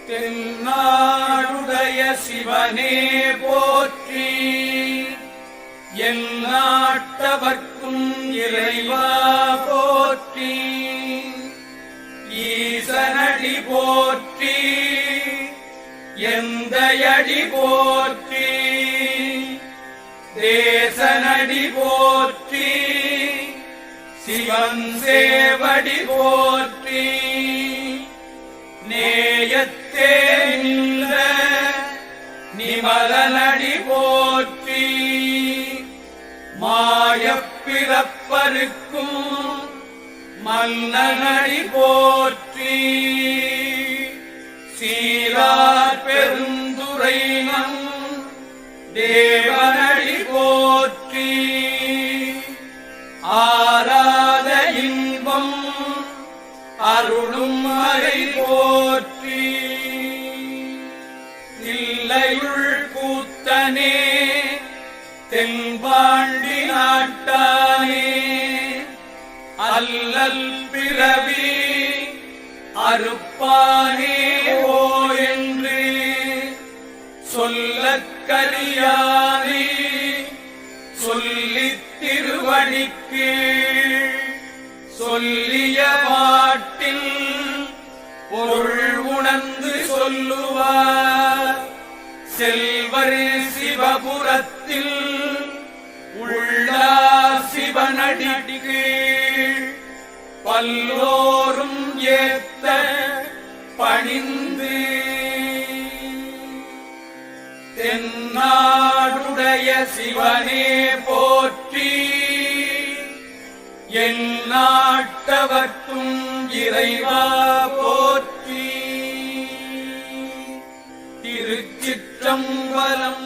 தென்னாடுடைய சிவனே போற்றி, எந்நாட்டவர்க்கும் இறைவா போற்றி. ஈசனடி போற்றி, எந்தையடி போற்றி, தேசனடி போற்றி, சிவன் சேவடி போற்றி. நேயத்தே நின்ற நிமலனடி போற்றி, மாயப்பிறப்பருக்கும் மன்னனடி போற்றி. சீரார் பெருந்துரைனம் தேவனடி போற்றி, ஆராத இன்பம் அருளும் மறை போற்றி. தில்லையுள் கூத்தனே தென்பாண்டி நாட்டானே, அல்லல் பிறவி அறுப்பானே ஓ என்று சொல்லக்கரியானே, சொல்லித் திருவடிக்கு சொல்லிய பாட்டில் பொருள் உணர்ந்து சொல்லுவார். செல்வர் சிவபுரத்தில் உள்ளார் சிவனடிக்கு, பல்லோரும் ஏத்த பணிந்து. தென்னாடுடைய சிவனே போற்றி, எந்நாட்டவர்க்கும் இறைவா போற்றி. திருச்சிற்றம்பலம்.